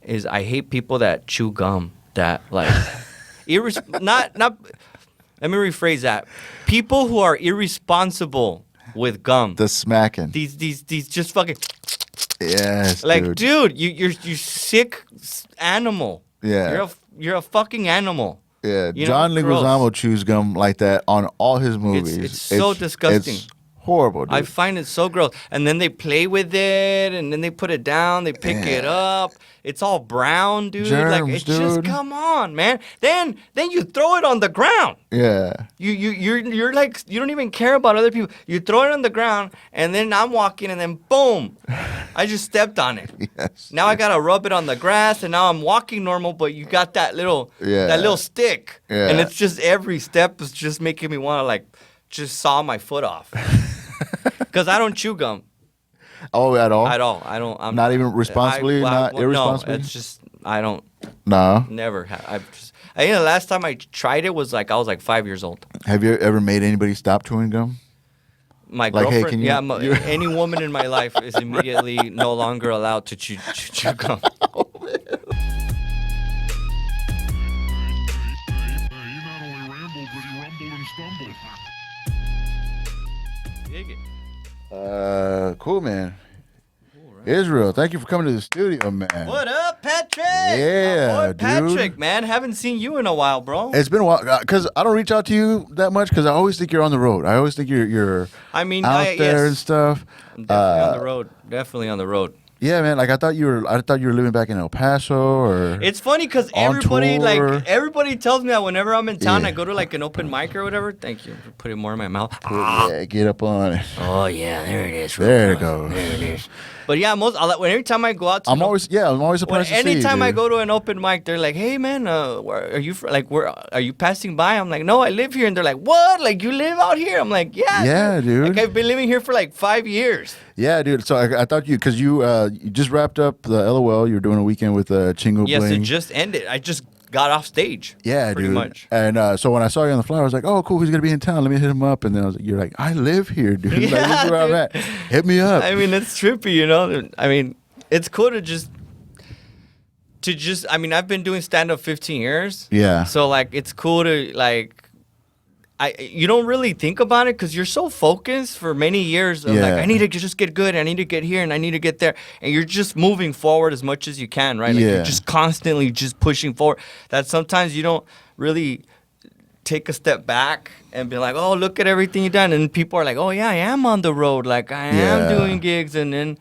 is I hate people that chew gum. That like, not. Let me rephrase that. People who are irresponsible with gum. The smacking. These just fucking. Yes, like, dude, you sick animal. Yeah. You're a fucking animal. Yeah, John Leguizamo chews gum like that on all his movies. It's so disgusting. It's horrible, dude. I find it so gross. And then they play with it, and then they put it down. They pick it up. It's all brown, dude. Germs, like it's dude. just come on, man. Then you throw it on the ground. Yeah. You're like you don't even care about other people. You throw it on the ground, and then I'm walking, and then boom, I just stepped on it. Yes. Now I gotta rub it on the grass, and now I'm walking normal, but you got that little stick, and it's just every step is just making me want to like just saw my foot off. Because I don't chew gum. Oh, at all? At all. I don't. I'm not even responsibly? Not irresponsibly? No, it's just, I don't. No? Never have. I think the last time I tried it was like, I was like 5 years old. Have you ever made anybody stop chewing gum? My like, girlfriend? hey, can you, any woman in my life is immediately no longer allowed to chew gum. Oh, man. He not only rambled, but he rumbled and stumbled. Dig it. Cool, man. Cool, right? Israel, thank you for coming to the studio, man. What up, Patrick? Yeah, my boy, dude. Patrick, man. Haven't seen you in a while, bro. It's been a while because I don't reach out to you that much because I always think you're on the road. I always think you're I mean, out there yes. and stuff. I'm definitely on the road. Definitely on the road. Yeah, man. Like I thought you were living back in El Paso or. It's funny because on everybody tour. everybody tells me that whenever I'm in town, Yeah. I go to like an open mic or whatever. Thank you for putting more in my mouth. Yeah, get up on it. Oh yeah, there it is. There it goes. There it is. But yeah, every time I go out to I'm always surprised to see you, anytime I dude. go to an open mic, they're like, "Hey man, where are you where are you passing by?" I'm like, "No, I live here." And they're like, "What? Like you live out here?" I'm like, "Yeah, Yeah, dude. Like I've been living here for like 5 years." Yeah, dude. So I thought you just wrapped up the LOL. You were doing a weekend with Chingo Yes, Bling. it just ended. I just got off stage. Yeah, pretty dude. much. And so when I saw you on the flyer, I was like, "Oh, cool. He's gonna be in town. Let me hit him up." And then I was like, "You're like, I live here, dude. Like, Yeah, this is where I'm dude. at. Hit me up." I mean, it's trippy, you know. I mean, it's cool to just. I mean, I've been doing stand up 15 years. Yeah. So like, it's cool to like. You don't really think about it because you're so focused for many years of like, Yeah. I need to just get good, I need to get here, and I need to get there, and you're just moving forward as much as you can, right? Like Yeah. you're just constantly just pushing forward. That sometimes you don't really take a step back and be like, oh, look at everything you've done, and people are like, oh yeah, I am on the road, like I am doing gigs, and then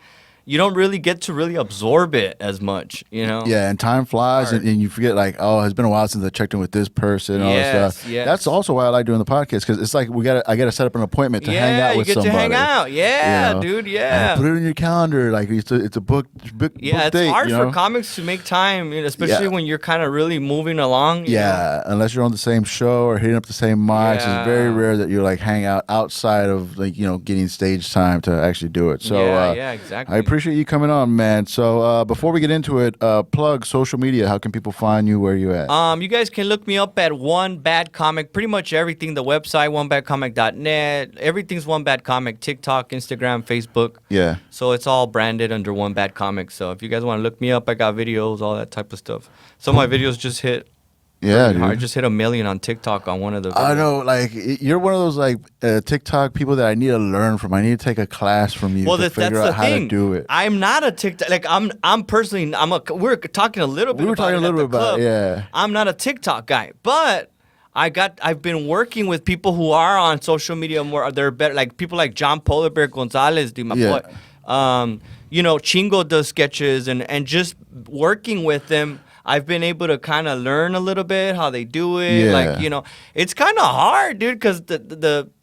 you don't really get to really absorb it as much, you know? Yeah, and time flies, and you forget, like, oh, it's been a while since I checked in with this person and all that stuff. Yes. That's also why I like doing the podcast, because it's like I got to set up an appointment to hang out with somebody. Yeah, you get to hang out. Yeah, you know? dude, yeah. And put it in your calendar. Like, it's a book Yeah, it's date, hard you know? for comics to make time, you know, especially Yeah. when you're kind of really moving along. you know? Yeah, unless you're on the same show or hitting up the same mics, Yeah. it's very rare that you like hang out outside of like getting stage time to actually do it. So yeah, exactly. I appreciate you coming on, man. So before we get into it, plug social media. How can people find you? Where you at? You guys can look me up at One Bad Comic. Pretty much everything. The website, onebadcomic.net. Everything's One Bad Comic. TikTok, Instagram, Facebook. Yeah. So it's all branded under One Bad Comic. So if you guys want to look me up, I got videos, all that type of stuff. Some of my videos just hit. Yeah, I dude. just hit 1 million on TikTok on one of the videos. I know, like you're one of those like TikTok people that I need to learn from. I need to take a class from you to figure out how to do it. I'm not a TikTok. Like I'm personally. We're talking a little bit. We were about talking it a little at bit the about club. it, yeah. I'm not a TikTok guy, but I've been working with people who are on social media more. They're better, like people like John Polarbear Gonzalez, dude, my Yeah. boy. Chingo does sketches and just working with them. I've been able to kind of learn a little bit how they do it. Yeah. Like, it's kind of hard, dude, because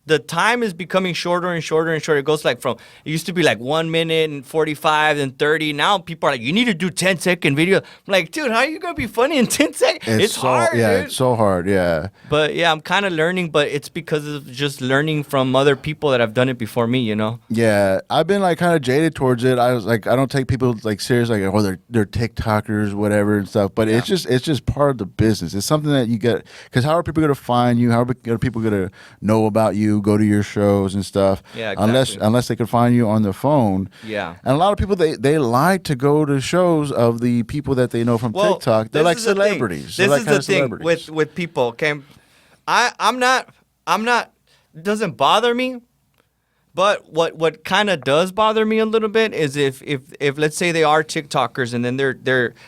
the time is becoming shorter and shorter and shorter. It goes like it used to be like 1 minute and 45 and 30. Now people are like, you need to do 10-second video. I'm like, dude, how are you going to be funny in 10 seconds? It's so, hard, yeah, dude. it's so hard, yeah. But yeah, I'm kind of learning, but it's because of just learning from other people that have done it before me, you know? Yeah, I've been like kind of jaded towards it. I was like, I don't take people like serious, like oh they're TikTokers, whatever and stuff. But it's just part of the business. It's something that you get because how are people gonna find you? How are people gonna know about you you, go to your shows and stuff. Yeah, exactly. Unless they can find you on the phone. Yeah. And a lot of people they like to go to shows of the people that they know from TikTok. They're like celebrities. This is the thing celebrities. with people. Okay, I'm not. It doesn't bother me. But what kind of does bother me a little bit is if let's say they are TikTokers and then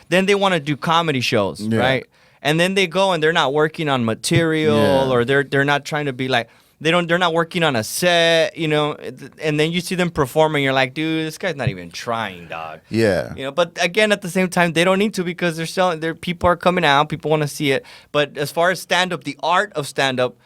then they want to do comedy shows, right? And then they go and they're not working on material or they're not trying to be like they're not working on a set, you know. And then you see them performing, you're like, dude, this guy's not even trying, dog. Yeah. You know, but again, at the same time, they don't need to because they're selling. People are coming out, people want to see it. But as far as stand up, the art of stand up.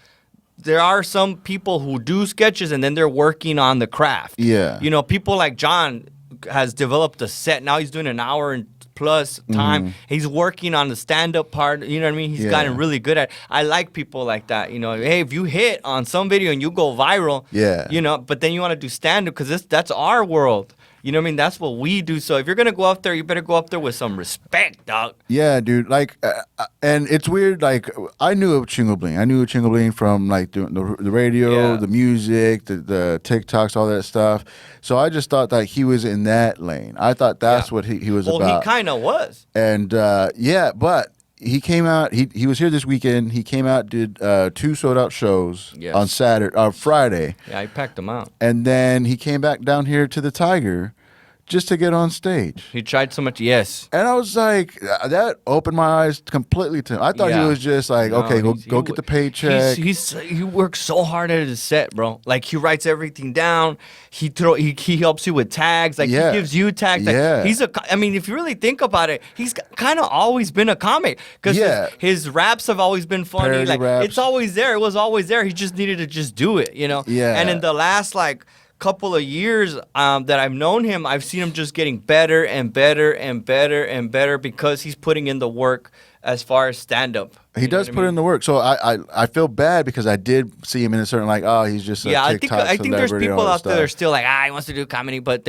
There are some people who do sketches and then they're working on the craft. Yeah. You know, people like John has developed a set. Now he's doing an hour and plus time. Mm-hmm. He's working on the stand-up part. You know what I mean? He's gotten really good at it. I like people like that. You know, hey, if you hit on some video and you go viral, you know, but then you want to do stand-up because that's our world. You know what I mean? That's what we do. So if you're going to go up there, you better go up there with some respect, dog. Yeah, dude. Like, and it's weird. Like, I knew of Chingo Bling. I knew of Chingo Bling from, like, the radio, the music, the TikToks, all that stuff. So I just thought that he was in that lane. I thought that's what he was about. Well, he kind of was. And, but he came out. He was here this weekend. He came out, did 2 sold-out shows on Friday. Yeah, he packed them out. And then he came back down here to the Tiger just to get on stage. He tried so much, yes. And I was like, that opened my eyes completely to him. I thought he was just like, okay, go get the paycheck. He works so hard at his set, bro. Like, he writes everything down. He helps you with tags. Like, he gives you tags. Like, I mean, if you really think about it, he's kind of always been a comic. Because his raps have always been funny. Parody like raps. It's always there. It was always there. He just needed to just do it, you know? Yeah. And in the last, like, couple of years that I've known him, I've seen him just getting better and better and better and better because he's putting in the work as far as stand-up. He does put in the work. So I feel bad because I did see him in a certain, like, oh, he's just a TikTok I think there's people out there that are stuff. still like, he wants to do comedy, but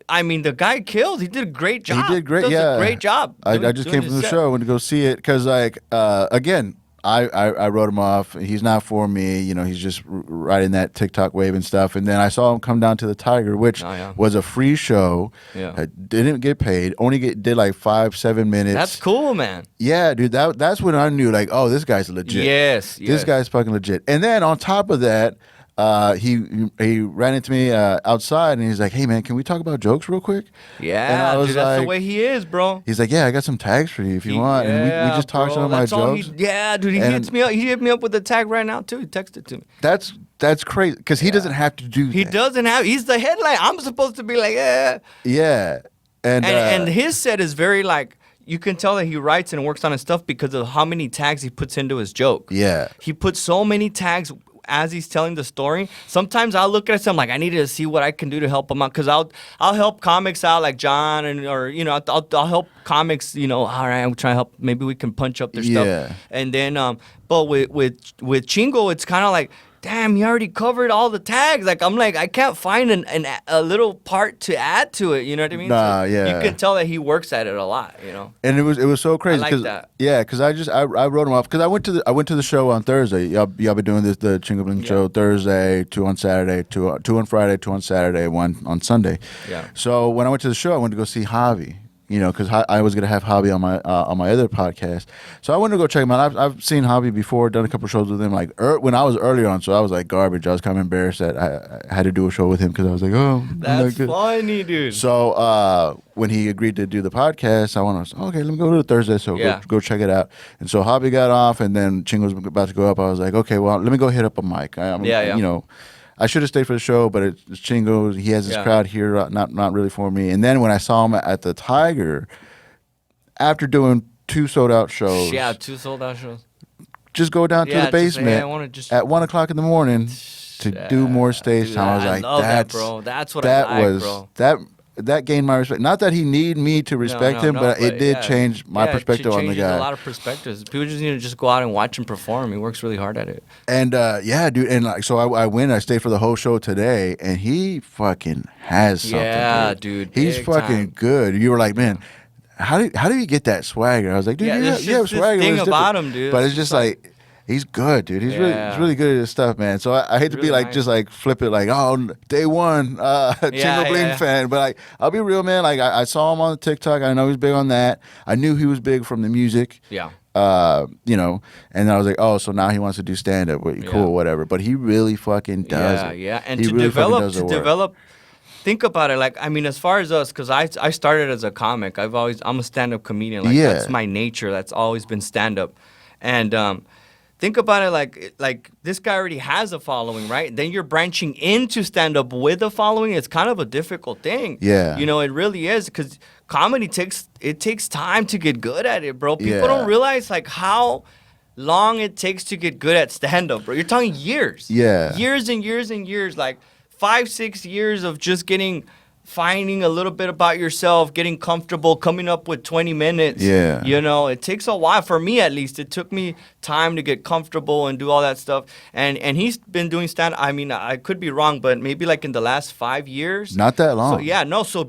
I mean, the guy killed. He did a great job. He did great, a great job. I just came from the show. I went to go see it because, like, again, I wrote him off. He's not for me. You know, he's just riding that TikTok wave and stuff. And then I saw him come down to the Tiger, which was a free show. Yeah. Didn't get paid. Only did like 5-7 minutes. That's cool, man. Yeah, dude. That's when I knew, like, oh, this guy's legit. Yes. This guy's fucking legit. And then on top of that, he ran into me outside and he's like, hey man, can we talk about jokes real quick? Yeah, and I was dude, that's the way he is, bro. He's like, yeah, I got some tags for you if you want. And we just talked about my jokes. Dude, he hits me up. He hit me up with a tag right now too. He texted to me. That's crazy because he doesn't have to do that. He doesn't have. He's the headline. I'm supposed to be like, yeah, and his set is very like. You can tell that he writes and works on his stuff because of how many tags he puts into his joke. Yeah, he puts so many tags as he's telling the story. Sometimes I'll look at it and I'm like, I need to see what I can do to help him out because I'll help comics out like John or you know I'll help comics, you know, all right, I'm trying to help, maybe we can punch up their stuff. And then but with Chingo it's kind of like, damn, he already covered all the tags. Like, I'm like, I can't find a little part to add to it. You know what I mean? Nah, so you can tell that he works at it a lot. You know. And it was so crazy. I like that. Yeah, because I wrote him off because I went to the show on Thursday. Y'all been doing the Chingo Bling show Thursday, 2 on Saturday, 2 on Friday, 2 on Saturday, 1 on Sunday. Yeah. So when I went to the show, I went to go see Javi. You know, because I was gonna have Javi on my other podcast, so I went to go check him out. I've seen Javi before, done a couple shows with him, like when I was early on. So I was like garbage. I was kind of embarrassed that I had to do a show with him because I was like, oh, that's funny, dude. So when he agreed to do the podcast, I went, okay, let me go to Thursday. So go check it out. And so Javi got off, and then Chingo was about to go up. I was like, okay, well, let me go hit up a mic. You know. I should have stayed for the show, but it's Chingo. He has his crowd here, not really for me. And then when I saw him at the Tiger, after doing 2 sold-out shows. Yeah, 2 sold-out shows. Just go down to the basement at 1 o'clock in the morning to do more stage time. I was like, that, bro. That's what I like, bro. That gained my respect. Not that he need me to respect him, but it did change my perspective on the guy. A lot of perspectives. People just need to just go out and watch him perform. He works really hard at it. And dude, and like so, I went. I stayed for the whole show today, and he fucking has something. Yeah, dude. He's fucking good. You were like, man, how do you get that swagger? I was like, dude, you have swagger. Thing about him, dude. But it's just like. He's good, dude. He's really good at his stuff, man. So I hate to be Really like nice. just like flip it like, oh, day one, Chingo Bling fan. But like, I'll be real, man. Like I saw him on TikTok. I know he's big on that. I knew he was big from the music. Yeah. You know, and I was like, oh, so now he wants to do stand up. Cool, whatever. But he really fucking does it. Yeah. And he to really fucking develop, does the work. think about it. Like, I mean, as far as us, because I started as a comic. I'm a stand-up comedian. Like, that's my nature. That's always been stand-up. And think about it like this guy already has a following, right? Then you're branching into stand-up with a following. It's kind of a difficult thing. Yeah. You know, it really is, because comedy takes time to get good at it, bro. People don't realize, like, how long it takes to get good at stand-up, bro. You're talking years. Yeah. Years and years and years, like 5-6 years of just finding a little bit about yourself, getting comfortable, coming up with 20 minutes. Yeah. You know, it takes a while. For me, at least, it took me time to get comfortable and do all that stuff. And he's been doing stand-up. I mean, I could be wrong, but maybe like in the last 5 years. Not that long.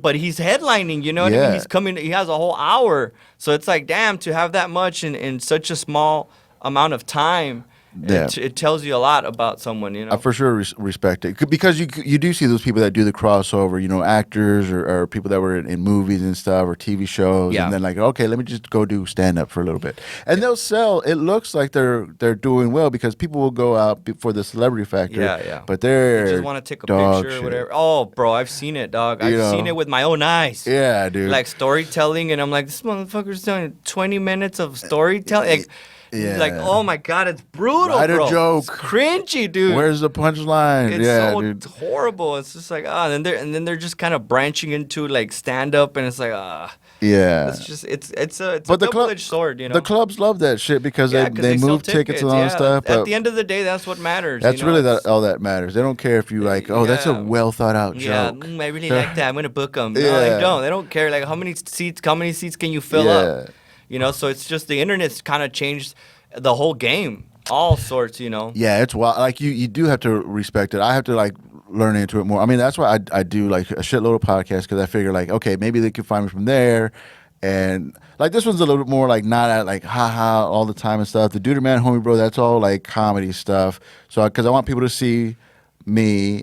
But he's headlining, you know what I mean? He has a whole hour. So it's like, damn, to have that much in such a small amount of time. Yeah. It tells you a lot about someone, you know. I for sure respect it, because you do see those people that do the crossover, you know, actors or people that were in movies and stuff or TV shows, and then like, okay, let me just go do stand up for a little bit, and they'll sell. It looks like they're doing well because people will go out for the celebrity factor, but they just want to take a picture or whatever. Oh, bro, I've seen it, dog. I've seen it with my own eyes. Yeah, dude. Like storytelling, and I'm like, this motherfucker's doing 20 minutes of storytelling. Like, like, oh my God, it's brutal, Write bro. a joke. It's cringy, dude. Where's the punchline? It's so horrible. It's just like, and then they're just kind of branching into like stand up, and it's like, it's just it's a double-edged sword, you know. The clubs love that shit because they move tickets and all that stuff. At the end of the day, that's what matters. That's really all that matters. They don't care if you like, that's a well thought out joke. I really like that. I'm gonna book them. No, they don't. They don't care. Like, how many seats can you fill up? You know, so it's just the internet's kind of changed the whole game, all sorts, you know. Yeah, it's wild. Like you do have to respect it. I have to like learn into it more. I mean, that's why I do like a shitload of podcasts, because I figure like, okay, maybe they can find me from there. And like this one's a little bit more like not at like haha all the time and stuff. The Dude or Man Homie Bro, that's all like comedy stuff. So because I want people to see me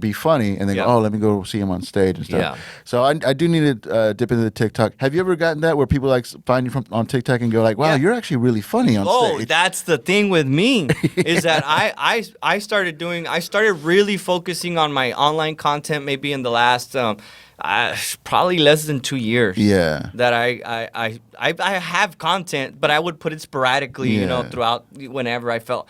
be funny and then go, oh, let me go see him on stage and stuff. Yeah. So I do need to dip into the TikTok. Have you ever gotten that where people like find you on TikTok and go like, wow, you're actually really funny on stage? Oh, that's the thing with me is that I started really focusing on my online content maybe in the last probably less than 2 years. Yeah. That I have content, but I would put it sporadically, you know, throughout whenever I felt.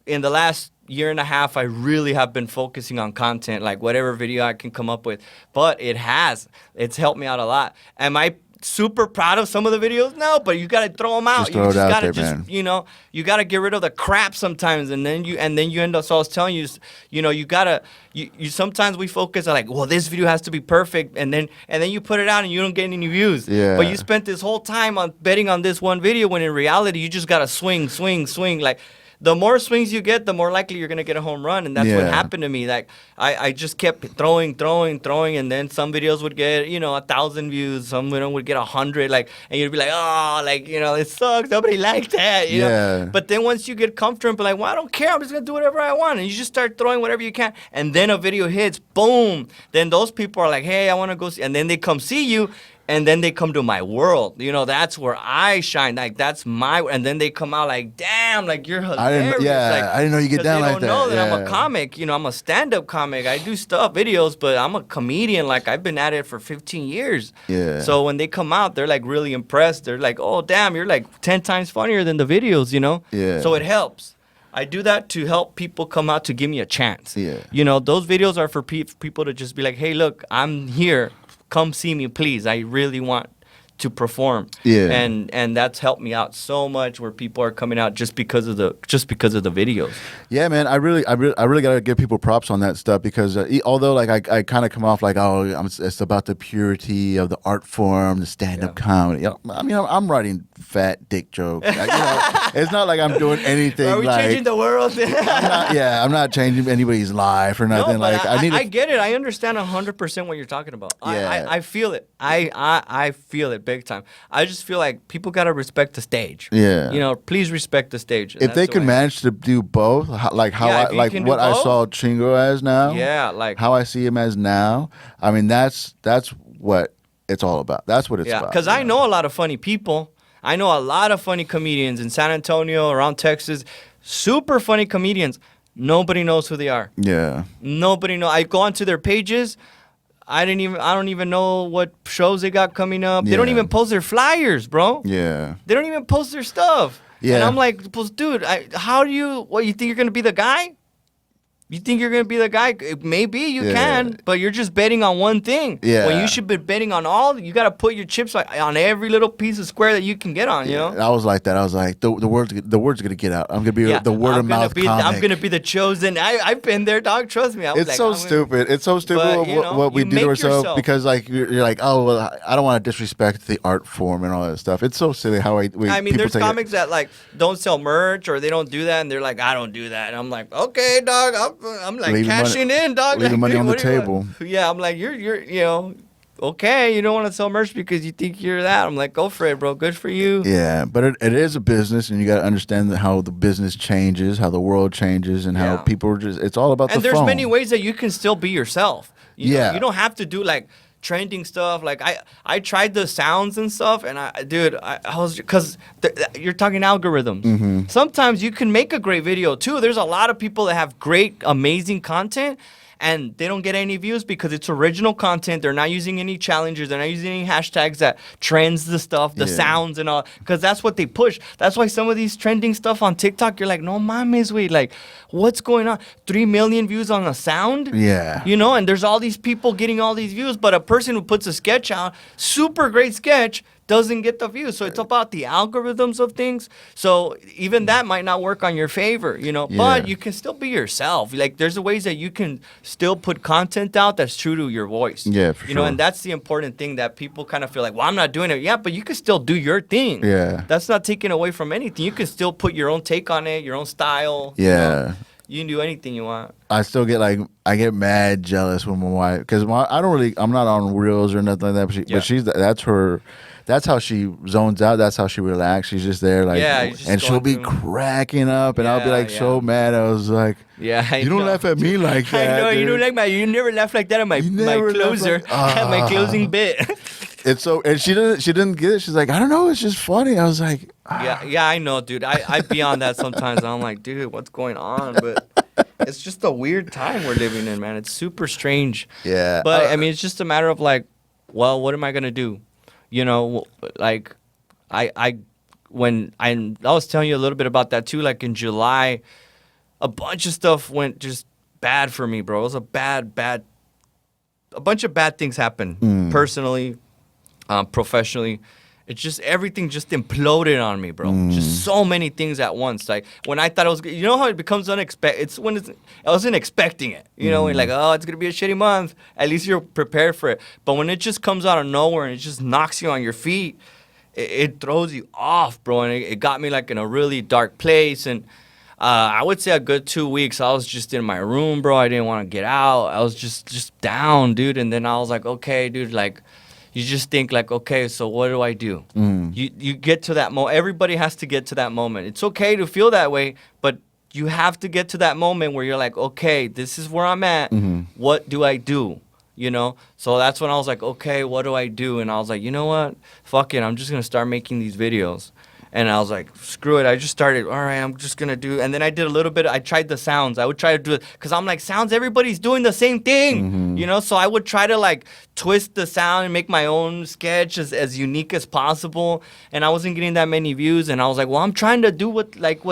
In the last year and a half, I really have been focusing on content, like whatever video I can come up with. But it's helped me out a lot. Am I super proud of some of the videos? No, but you got to throw them out. Just throw it out there, man. You know, you got to get rid of the crap sometimes, and then you end up. So I was telling you, you know, you sometimes we focus on like, well, this video has to be perfect, and then you put it out and you don't get any views. Yeah. But you spent this whole time on betting on this one video when in reality you just got to swing. Like, the more swings you get, the more likely you're going to get a home run. And that's what happened to me. Like, I just kept throwing. And then some videos would get, 1,000 views. Some would get 100. Like, and you'd be like, oh, like, it sucks. Nobody liked that. You know? But then once you get comfortable and be like, well, I don't care. I'm just going to do whatever I want. And you just start throwing whatever you can. And then a video hits. Boom. Then those people are like, hey, I want to go see. And then they come see you. And then they come to my world. That's where I shine. Like, that's my... And then they come out like, damn, like, you're hilarious. I didn't know you get down like that. They don't know that I'm a comic. I'm a stand-up comic. I do videos, but I'm a comedian. Like, I've been at it for 15 years. Yeah. So when they come out, they're, like, really impressed. They're like, oh, damn, you're, like, 10 times funnier than the videos, Yeah. So it helps. I do that to help people come out to give me a chance. Yeah. Those videos are for people to just be like, hey, look, I'm here. Come see me, please. I really want to perform. Yeah. And that's helped me out so much where people are coming out just because of the videos. Yeah, man. I really gotta give people props on that stuff because although like I kind of come off like it's about the purity of the art form, the stand up comedy. I mean I'm writing fat dick jokes. It's not like I'm doing anything. Are we changing the world? I'm not changing anybody's life or nothing. No, but I get it. I understand 100% what you're talking about. Yeah. I feel it. I feel it big time. I just feel like people gotta respect the stage. Yeah. Please respect the stage. If they could manage to do both, what I saw Chingo as now. Yeah, like how I see him as now. I mean, that's what it's all about. That's what it's about. Because I know a lot of funny people. I know a lot of funny comedians in San Antonio, around Texas. Super funny comedians. Nobody knows who they are. Yeah. Nobody know. I go onto their pages. I don't even know what shows they got coming up. They don't even post their flyers, bro. Yeah. They don't even post their stuff. Yeah. And I'm like, well, dude, you think you're going to be the guy? You think you're going to be the guy? Maybe you can, but you're just betting on one thing. Yeah. When you should be betting on all. You got to put your chips on every little piece of square that you can get on, you know? I was like that. I was like, the word's going to get out. I'm going to be the word of mouth comic. I'm going to be the chosen. I've been there, dog. Trust me. It's so stupid. It's so stupid what we do to ourselves because like you're like, oh, well, I don't want to disrespect the art form and all that stuff. It's so silly how there's comics that like don't sell merch or they don't do that and they're like, I don't do that. And I'm like, okay, dog. I'm like cashing in, dog. Leaving money on the table. Yeah, I'm like, you're okay. You don't want to sell merch because you think you're that. I'm like, go for it, bro. Good for you. Yeah, but it is a business, and you got to understand how the business changes, how the world changes, and how people are just. It's all about and the phone. And there's many ways that you can still be yourself. You know, you don't have to do like trending stuff. Like I tried the sounds and stuff, and I was because you're talking algorithms. Mm-hmm. Sometimes you can make a great video too. There's a lot of people that have great, amazing content, and they don't get any views because it's original content. They're not using any challenges. They're not using any hashtags that trends the stuff, the sounds and all, because that's what they push. That's why some of these trending stuff on TikTok, you're like, no mames, wait, like, what's going on? 3 million views on a sound? Yeah. And there's all these people getting all these views, but a person who puts a sketch out, super great sketch, doesn't get the views. So it's about the algorithms of things. So even that might not work on your favor, but you can still be yourself. Like there's ways that you can still put content out that's true to your voice. Yeah, for sure. And that's the important thing that people kind of feel like, well, I'm not doing it. Yeah, but you can still do your thing. Yeah. That's not taken away from anything. You can still put your own take on it, your own style. Yeah. You can do anything you want. I still get I get mad jealous when my wife, because I'm not on Reels or nothing like that, but that's how she zones out. That's how she relaxes. She's just there, and she'll be cracking up, and I'll be like so mad. I was like, you don't laugh at me like that. I know dude. you never laugh like that at my closer, my closing bit. It's so, and she didn't get it. She's like, I don't know, it's just funny. I was like, yeah, I know, dude. I be on that sometimes. I'm like, dude, what's going on? But it's just a weird time we're living in, man. It's super strange. Yeah. But it's just a matter of like, well, what am I gonna do? Like, I was telling you a little bit about that too. Like in July, a bunch of stuff went just bad for me, bro. It was a bunch of bad things happened personally, professionally. It's just everything just imploded on me, bro. Just so many things at once. Like when I thought it was, how it becomes unexpected. It's when I wasn't expecting it. When you're like, oh, it's gonna be a shitty month. At least you're prepared for it. But when it just comes out of nowhere and it just knocks you on your feet, it throws you off, bro. And it got me like in a really dark place. And I would say a good 2 weeks, I was just in my room, bro. I didn't want to get out. I was just down, dude. And then I was like, okay, dude, like. You just think like, okay, so what do I do? You get to that moment. Everybody has to get to that moment. It's okay to feel that way, but you have to get to that moment where you're like, okay, this is where I'm at. What do I do? So that's when I was like, okay, what do I do? And I was like, you know what? Fuck it. I'm just going to start making these videos. And I was like, screw it. I just started, all right, I'm just going to do. And then I did a little bit. I tried the sounds. I would try to do it. Because I'm like, sounds, everybody's doing the same thing. So I would try to like twist the sound and make my own sketch as unique as possible. And I wasn't getting that many views. And I was like, well, I'm trying to do what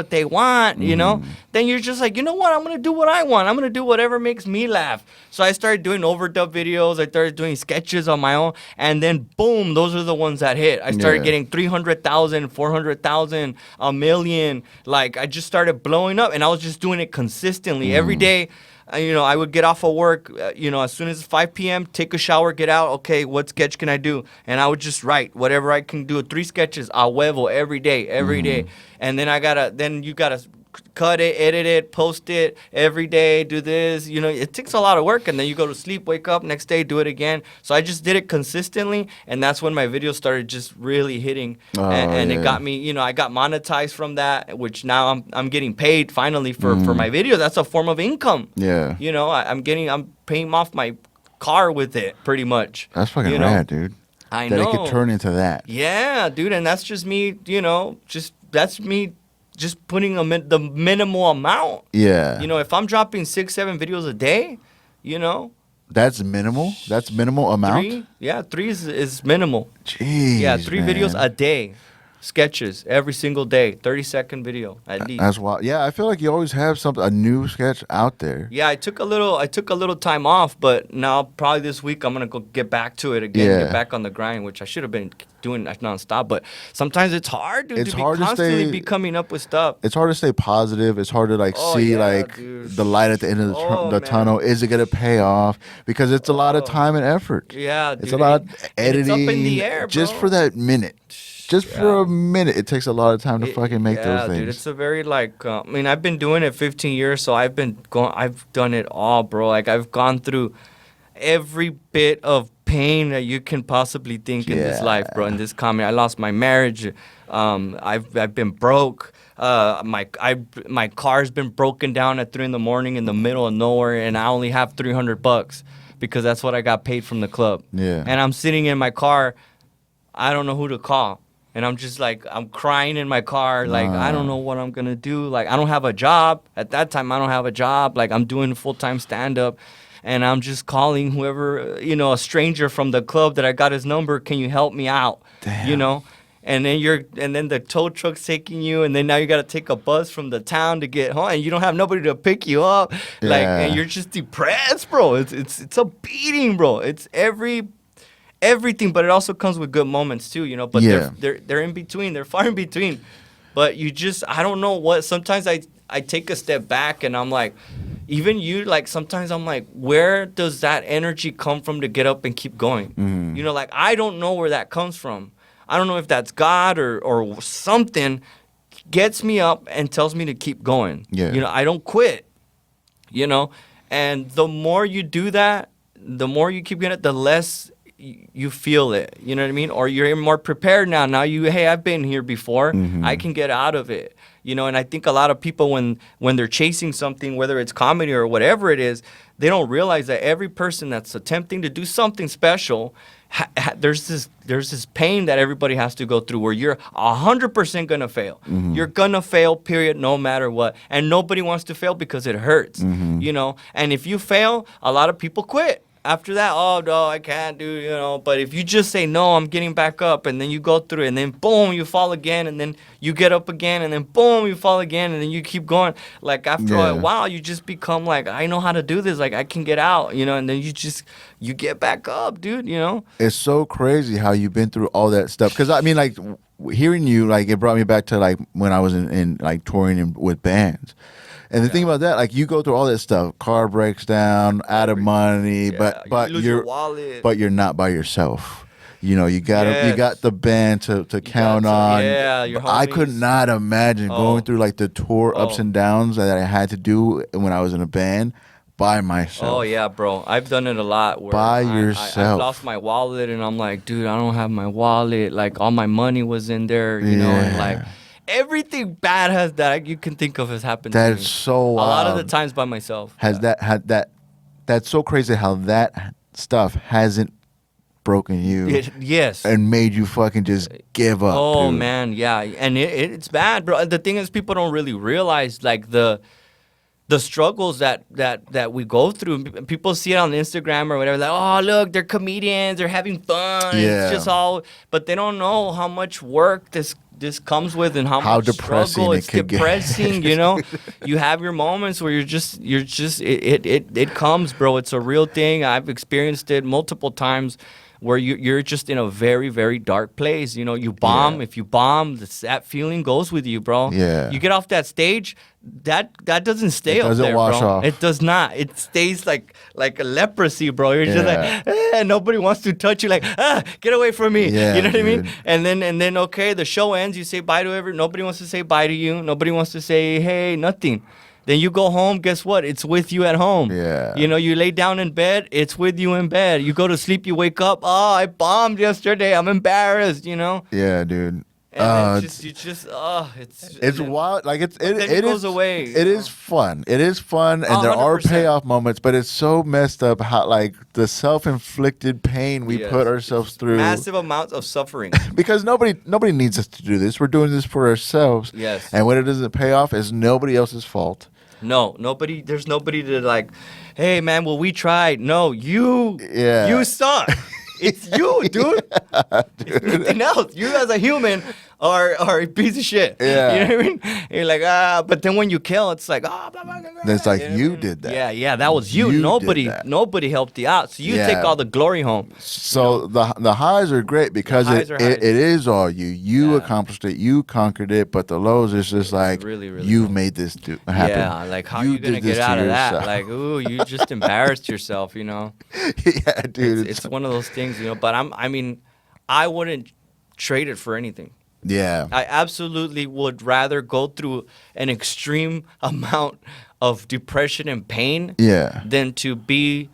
they want, Then you're just like, you know what? I'm going to do what I want. I'm going to do whatever makes me laugh. So I started doing overdub videos. I started doing sketches on my own. And then, boom, those are the ones that hit. I started getting 300,000, 400,000, a million. Like, I just started blowing up. And I was just doing it consistently. Every day, I would get off of work, as soon as it's 5 p.m., take a shower, get out. Okay, what sketch can I do? And I would just write whatever I can do. 3 sketches, a huevo, every day. And then you gotta cut it, edit it, post it every day, do this. It takes a lot of work, and then you go to sleep, wake up, next day, do it again. So I just did it consistently, and that's when my videos started just really hitting. And it got me, I got monetized from that, which now I'm getting paid finally for my video. That's a form of income. Yeah. I'm paying off my car with it pretty much. That's fucking rad, dude. I know. know. That it could turn into that. Yeah, dude, and that's just me, that's me just putting the minimal amount. Yeah. If I'm dropping 6-7 videos a day, That's minimal? That's minimal amount? 3? Yeah, 3 is minimal. Jeez, yeah, 3 man. videos a day. Sketches every single day, 30-second video at least. That's wild. Yeah, I feel like you always have a new sketch out there. Yeah, I took a little time off, but now probably this week I'm gonna go get back to it again, get back on the grind, which I should have been doing nonstop. But sometimes it's hard, dude, to be coming up with stuff. It's hard to stay positive. It's hard to see dude. the light at the end of the tunnel. Is it gonna pay off? Because it's a lot of time and effort. Yeah, dude. It's a lot of editing. It's up in the air, bro. Just for that minute. Just for a minute, it takes a lot of time to fucking make those things. Yeah, dude, it's a very I've been doing it 15 years, so I've done it all, bro. Like I've gone through every bit of pain that you can possibly think in this life, bro. In this comedy, I lost my marriage. I've been broke. My car's been broken down at 3 a.m. in the middle of nowhere, and I only have $300 because that's what I got paid from the club. Yeah. And I'm sitting in my car. I don't know who to call. And I'm just I'm crying in my car. I don't know what I'm going to do. I don't have a job. At that time, I don't have a job. I'm doing full-time stand-up. And I'm just calling whoever, a stranger from the club that I got his number. Can you help me out? Damn. And then the tow truck's taking you. And then now you got to take a bus from the town to get home. And you don't have nobody to pick you up. And you're just depressed, bro. It's a beating, bro. It's everything, but it also comes with good moments too, but they're in between, they're far in between. But I don't know what, sometimes I take a step back and I'm like, even you, sometimes I'm like, where does that energy come from to get up and keep going? I don't know where that comes from. I don't know if that's God or something gets me up and tells me to keep going. I don't quit, and the more you do that, the more you keep getting it, the less you feel it, you know what I mean? Or you're more prepared now. Now I've been here before. I can get out of it, and I think a lot of people when they're chasing something, whether it's comedy or whatever it is, they don't realize that every person that's attempting to do something special, there's this pain that everybody has to go through where you're 100% gonna fail. You're gonna fail, period, no matter what. And nobody wants to fail because it hurts, And if you fail, a lot of people quit. After that, oh, no, I can't do, But if you just say, no, I'm getting back up, and then you go through it, and then boom, you fall again, and then you get up again, and then boom, you fall again, and then you keep going. After a while, you just become I know how to do this. I can get out, and then you get back up, dude, It's so crazy how you've been through all that stuff. Because, hearing you, it brought me back to, when I was in touring with bands. And the thing about that, you go through all that stuff. Car breaks down, out of money, but you lose your wallet. But you're not by yourself. You got the band to count on. Yeah, your homies. I could not imagine going through the tour ups and downs that I had to do when I was in a band by myself. Oh yeah, bro. I've done it a lot. Where by yourself. I lost my wallet, and I'm like, dude, I don't have my wallet. All my money was in there, and everything bad has that you can think of has happened to me. That's so wild. A lot of the times by myself. That's so crazy how that stuff hasn't broken you. Yes. And made you fucking just give up. Oh, dude. man, yeah. And it's bad, bro. The thing is, people don't really realize, the struggles that we go through. People see it on Instagram or whatever, oh, look, they're comedians, they're having fun. Yeah. It's just all, but they don't know how much work this comes with and how much depressing struggle. It's depressing, You have your moments where it comes, bro. It's a real thing. I've experienced it multiple times. where you're just in a very, very dark place. You know, you bomb. Yeah. If you bomb, that feeling goes with you, bro. Yeah. You get off that stage, that doesn't stay up doesn't there, wash bro. off. It does not. It stays like a leprosy, bro. You're just Yeah. like, nobody wants to touch you. Like, get away from me. Yeah, you know what I mean? dude. And then okay, the show ends. You say bye to everyone. Nobody wants to say bye to you. Nobody wants to say hey, nothing. Then you go home, guess what? It's with you at home. Yeah. You know, you lay down in bed, it's with you in bed. You go to sleep, you wake up, oh, I bombed yesterday. I'm embarrassed, you know? Yeah, dude. And it's It's wild. Like it goes is, away. It is fun. It is fun, and there are 100%. payoff moments. But it's so messed up how like the self-inflicted pain we Yes. put ourselves through. massive amounts of suffering. Because nobody needs us to do this. We're doing this for ourselves. Yes. And when it doesn't pay off, it's nobody else's fault. No, there's nobody to like, hey man, well we tried. No, you suck. It's you, dude. It's nothing else. You as a human are a piece of shit. Yeah. You know what I mean? You're like, but then when you kill, it's like, blah, blah, blah, blah. It's like know what you I mean? did that. Yeah, that was you. You Nobody did that. nobody helped you out. So you Yeah. take all the glory home. So the highs are great because The highs are highs. it is all you. You Yeah. accomplished it. You conquered it. But the lows is just like really, really you've cool. made this happen. Yeah, like how are you did gonna this get to out of that? yourself. Like, ooh, you just embarrassed yourself, you know. Yeah, dude. It's one of those things, you know. But I wouldn't trade it for anything. yeah. I absolutely would rather go through an extreme amount of depression and pain Yeah. than to be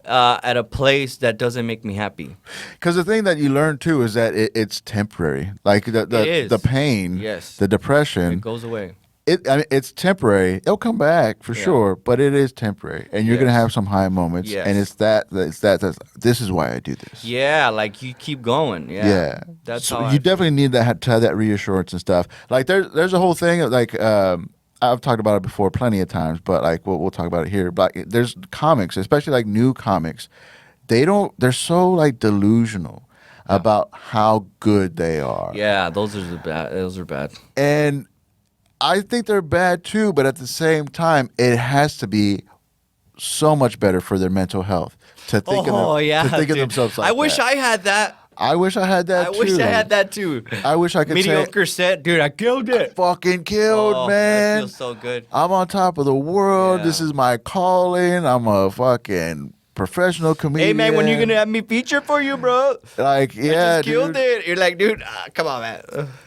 at a place that doesn't make me happy. Because the thing that you learn too is that it's temporary. Like It is. the pain, Yes. the It depression. goes away. It's temporary. It'll come back for Yeah. sure, but it is temporary, and you're gonna Yes. have some high moments. Yes. And it's this is why I do this. Yeah, like you keep going. Yeah. Yeah. That's so how I you definitely need to have that reassurance and stuff. Like there's a whole thing of like I've talked about it before plenty of times, but like we'll talk about it here. But there's comics, especially like new comics. They're so like delusional about how good they are. Yeah, those are bad. And I think they're bad too, but at the same time, it has to be so much better for their mental health to think of dude. themselves like I wish that. I had that. I wish I had that I too. wish I had that too. I wish I could Mediocre set, dude. I killed say, it. fucking killed, Oh, man. That feels so good. I'm on top of the world. Yeah. This is my calling. I'm a fucking professional comedian. Hey man, when you gonna have me feature for you, bro? Like, yeah, I just killed dude. it. You're like, dude, come on, man.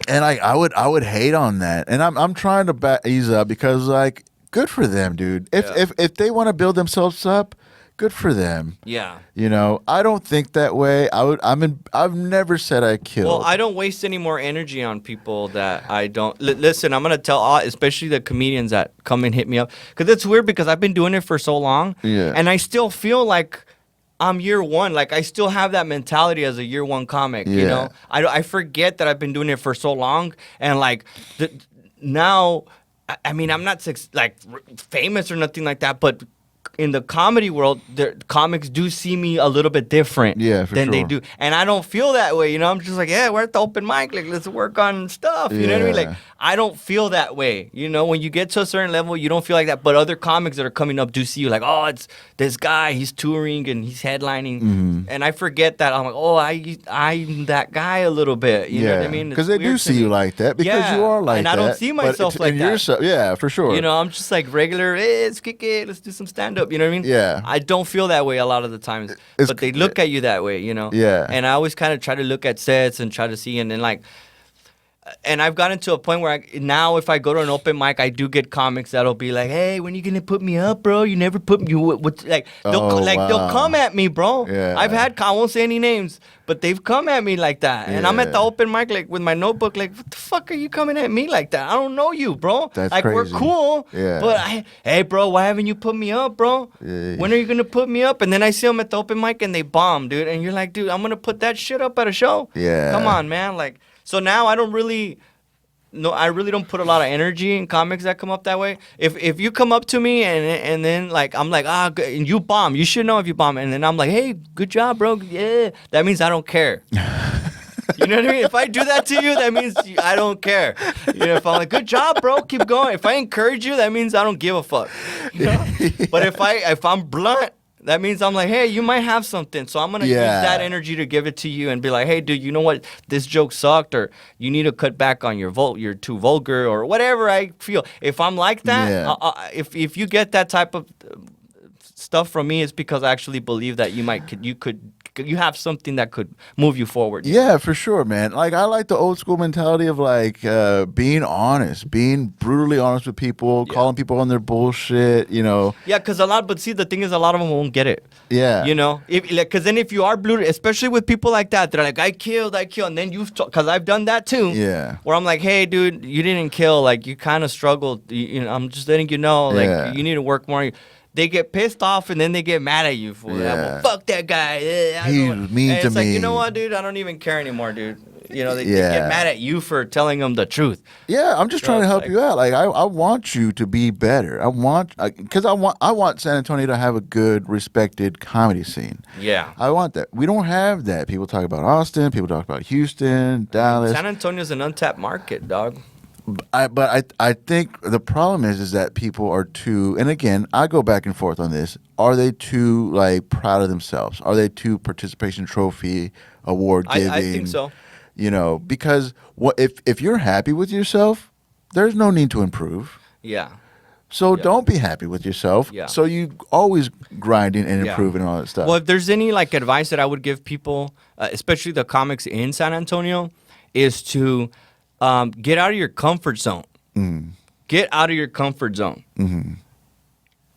And like, I would hate on that. And I'm trying to ease up because like, good for them, dude. If they want to build themselves up, good for them. Yeah. You know, I don't think that way. I've never said I killed. Well, I don't waste any more energy on people that I don't. Listen, I'm gonna tell all, especially the comedians that come and hit me up, because it's weird because I've been doing it for so long, Yeah. and I still feel like I'm year one. Like I still have that mentality as a year one comic. You Yeah. know, I forget that I've been doing it for so long, and like now, I mean, I'm not like famous or nothing like that, but in the comedy world, comics do see me a little bit different than they sure. do. And I don't feel that way, you know? I'm just like, yeah, we're at the open mic. Like, let's work on stuff. You know what I mean? Yeah. Like, I don't feel that way. You know, when you get to a certain level, you don't feel like that. But other comics that are coming up do see you like, oh, it's this guy. He's touring and he's headlining. Mm-hmm. And I forget that. I'm like, oh, I'm that guy a little bit. You know what I mean? Because It's they do weird to see me. you like that because Yeah. you are like and that. I don't see but myself like that. Yeah, for sure. You know, I'm just like regular, hey, let's kick it, let's do some stand up. You know what I mean? Yeah. I don't feel that way a lot of the times. It's- But they look at you that way, you know? Yeah. And I always kind of try to look at sets and try to see, and then like, and I've gotten to a point where now if I go to an open mic, I do get comics that'll be like, "Hey, when you gonna put me up, bro? You never put me." Like they'll come at me, bro. Yeah. I've had I won't say any names, but they've come at me like that, and I'm at the Yeah. open mic like with my notebook, like, "What the fuck are you coming at me like that? I don't know you, bro. That's like we're crazy. cool, Yeah. but hey, bro, why haven't you put me up, bro? Yeah. When are you gonna put me up?" And then I see them at the open mic and they bomb, dude, and you're like, "Dude, I'm gonna put that shit up at a show." Yeah. Come on, man. Like, so now I really don't put a lot of energy in comics that come up that way. If you come up to me and then like I'm like, and you bomb, you should know if you bomb, and then I'm like, hey, good job, bro. Yeah, that means I don't care. You know what I mean? If I do that to you, that means I don't care. You know, if I'm like, good job, bro, keep going. If I encourage you, that means I don't give a fuck. You know? But if I'm blunt That means I'm like, hey, you might have something, so I'm gonna use that energy to give it to you and be like, hey, dude, you know what? This joke sucked, or you need to cut back on you're too vulgar, or whatever I feel. If I'm like that, if you get that type of stuff from me, it's because I actually believe that you have something that could move you forward. Yeah, for sure, man. Like, I like the old school mentality of like being honest, being brutally honest with people, calling people on their bullshit, you know. Yeah, because but see, the thing is, a lot of them won't get it. Yeah. You know, because then if you are brutal, especially with people like that, they're like, I killed, and then because I've done that too. Yeah. Where I'm like, hey, dude, you didn't kill, like, you kind of struggled. You know, I'm just letting you know, like, you need to work more. They get pissed off and then they get mad at you for that. Well, fuck that guy. He was mean to it's like, me. you know what, dude? I don't even care anymore, dude. You know, they get mad at you for telling them the truth. Yeah, I'm just trying to help you out. Like, I want you to be better. I want San Antonio to have a good, respected comedy scene. Yeah. I want that. We don't have that. People talk about Austin. People talk about Houston, Dallas. San Antonio's an untapped market, dog. But I think the problem is that people are too, and again, I go back and forth on this. Are they too like proud of themselves? Are they too participation trophy award giving? I think so. You know, because if you're happy with yourself, there's no need to improve. Yeah. So don't be happy with yourself. Yeah. So you always grinding and improving and all that stuff. Well, if there's any like advice that I would give people, especially the comics in San Antonio, is to get out of your comfort zone. Get out of your comfort zone.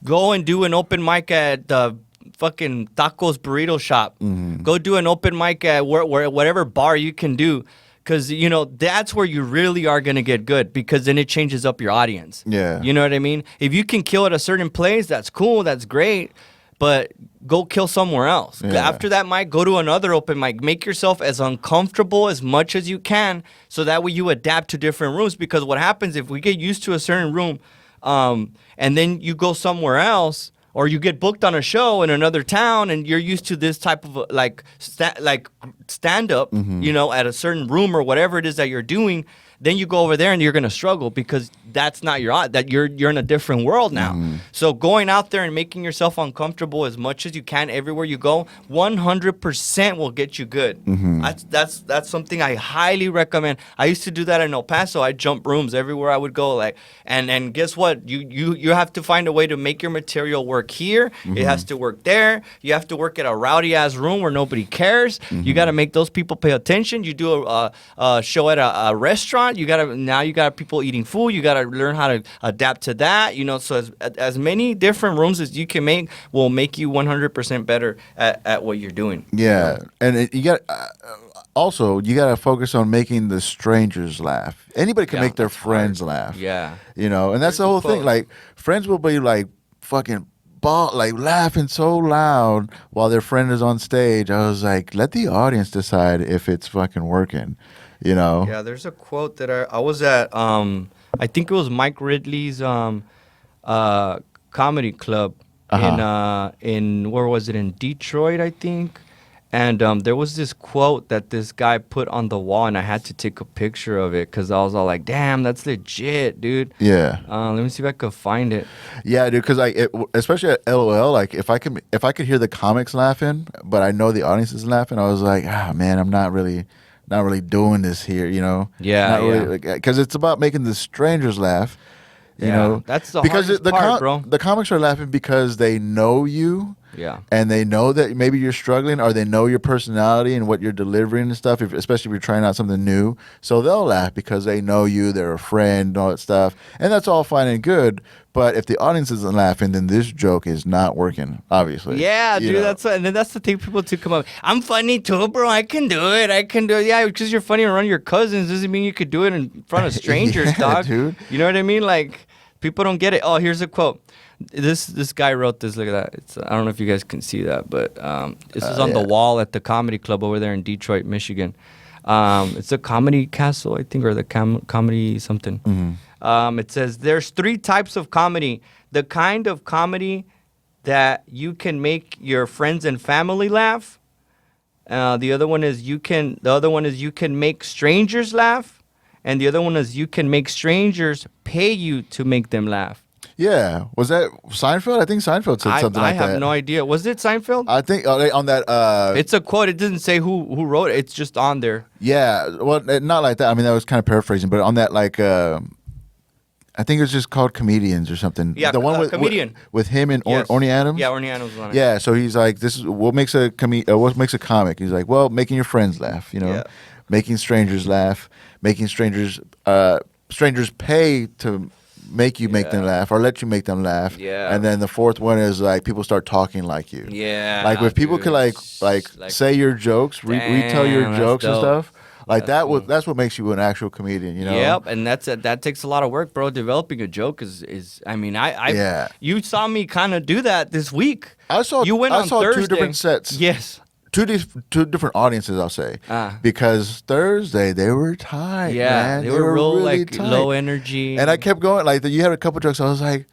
Go and do an open mic at the fucking tacos burrito shop. Go do an open mic at whatever bar you can do. Because, you know, that's where you really are going to get good, because then it changes up your audience. Yeah. You know what I mean? If you can kill at a certain place, that's cool, that's great. But go kill somewhere else. Yeah. After that mic, go to another open mic. Make yourself as uncomfortable as much as you can, so that way you adapt to different rooms. Because what happens if we get used to a certain room, and then you go somewhere else, or you get booked on a show in another town, and you're used to this type of stand up, you know, at a certain room or whatever it is that you're doing. Then you go over there and you're gonna struggle, because that's not you're in a different world now. So going out there and making yourself uncomfortable as much as you can everywhere you go, 100% will get you good. That's something I highly recommend. I used to do that in El Paso. I jump rooms everywhere I would go. And guess what? You have to find a way to make your material work here. It has to work there. You have to work at a rowdy ass room where nobody cares. You got to make those people pay attention. You do a show at a restaurant. You got people eating food. You got to learn how to adapt to that. You know, so as many different rooms as you can make will make you 100% better at what you're doing. Yeah, and you got also you got to focus on making the strangers laugh. Anybody can make their friends laugh. Yeah, you know, and that's the whole thing. Like, friends will be like fucking laughing so loud while their friend is on stage. I was like, let the audience decide if it's fucking working. You know? Yeah, there's a quote that I was at, I think it was Mike Ridley's comedy club in where was it, in Detroit, I think. And there was this quote that this guy put on the wall, and I had to take a picture of it because I was all like, damn, that's legit, dude. Yeah. Let me see if I could find it. Yeah, dude, because especially at LOL, like if I could hear the comics laughing, but I know the audience is laughing, I was like, man, I'm not really doing this here, you know? Yeah, because it's about making the strangers laugh, you know? That's the hardest part, bro. The comics are laughing because they know you. Yeah. And they know that maybe you're struggling, or they know your personality and what you're delivering and stuff, especially if you're trying out something new. So they'll laugh because they know you, they're a friend, and all that stuff. And that's all fine and good. But if the audience isn't laughing, then this joke is not working, obviously. Yeah, dude, that's the thing people to come up. I'm funny too, bro. I can do it. Yeah, because you're funny around your cousins doesn't mean you could do it in front of strangers, dog. Dude. You know what I mean? Like, people don't get it. Oh, here's a quote. This guy wrote this. Look at that. I don't know if you guys can see that, but this is on the wall at the comedy club over there in Detroit, Michigan. It's a comedy castle, I think, or the comedy something. It says there's 3 types of comedy. The kind of comedy that you can make your friends and family laugh. The other one is you can make strangers laugh, and the other one is you can make strangers pay you to make them laugh. Yeah, was that Seinfeld? I think Seinfeld said something like that. I have no idea. Was it Seinfeld? I think on that. It's a quote. It doesn't say who wrote it. It's just on there. Yeah, well, not like that. I mean, that was kind of paraphrasing, but on that, like, I think it was just called Comedians or something. Yeah, the one with Comedian with him and Yes. Orny Adams. Yeah, Orny Adams was on it. Yeah, so he's like, this is what makes a comic. He's like, well, making your friends laugh, making strangers laugh, making strangers pay to make you make them laugh or let you make them laugh. Yeah. And then the fourth one is like people start talking like you. Yeah. Like if people dude. could like say your jokes, retell your Damn, jokes and that's stuff. Like That's cool. that's what makes you an actual comedian, Yep, and that takes a lot of work, bro. Developing a joke is I mean, Yeah. You saw me kind of do that this week. I saw You went I on saw Thursday. two different sets. Yes. Two different audiences, I'll say. Because Thursday they were tight. Yeah, man. they were real really like tight. low energy. And I kept going. Like you had a couple jokes. I was like,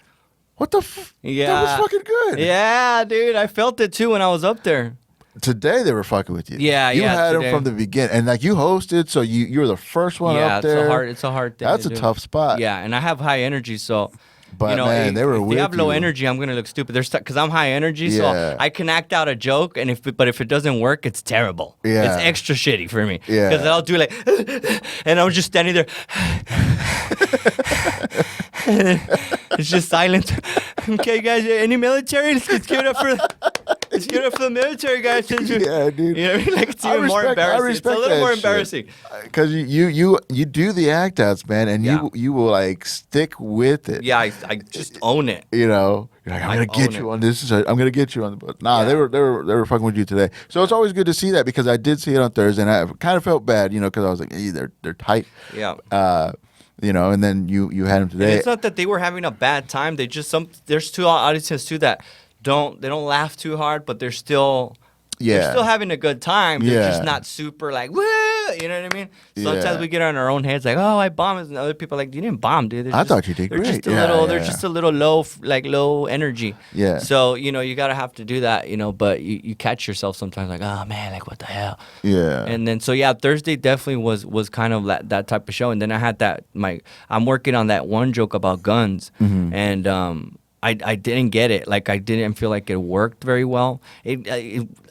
"What the? Yeah. That was fucking good." Yeah, dude, I felt it too when I was up there. Today they were fucking with you. Yeah, you yeah, had today. them from the beginning, and like you hosted, so you were the first one up there. It's a hard thing. That's to a do. tough spot. Yeah, and I have high energy, so. But man, they were if with they have low you. energy, I'm gonna look stupid. They're stuck because I'm high energy, Yeah. so I can act out a joke, and if it doesn't work, it's terrible. Yeah. It's extra shitty for me. Yeah. Because I'll do like, and I'm just standing there. It's just silent. Okay, guys, any military? Let's give it up for. Let's give it up for the military guys. Yeah, dude. You know what I mean? Like it's I even more respect- I embarrassing. It's a respect little more that shit. embarrassing. Because you do the act outs, man, and Yeah. you will like stick with it. Yeah, I just own it. You're like, I'm I gonna get own you it. on this. I'm gonna get you on. But nah, Yeah. they were fucking with you today. So it's always good to see that because I did see it on Thursday, and I kind of felt bad, because I was like, hey, they're tight. Yeah. And then you had them And today. it's not that they were having a bad time. They just there's two audiences too that don't laugh too hard, but they're still having a good time. They're just Yeah. not super like woo. You know what I mean? Sometimes Yeah. we get on our own heads like, oh, I bombed, and other people are like, you didn't bomb, dude. They're I just- thought you did they're great. Just a Yeah, little, yeah. They're just a little low energy. Yeah. So you gotta have to do that. But you catch yourself sometimes like, oh man, like what the hell. Yeah. And then Thursday definitely was kind of that type of show. And then I had I'm working on that one joke about guns, Mm-hmm. and I didn't get it. Like I didn't feel like it worked very well.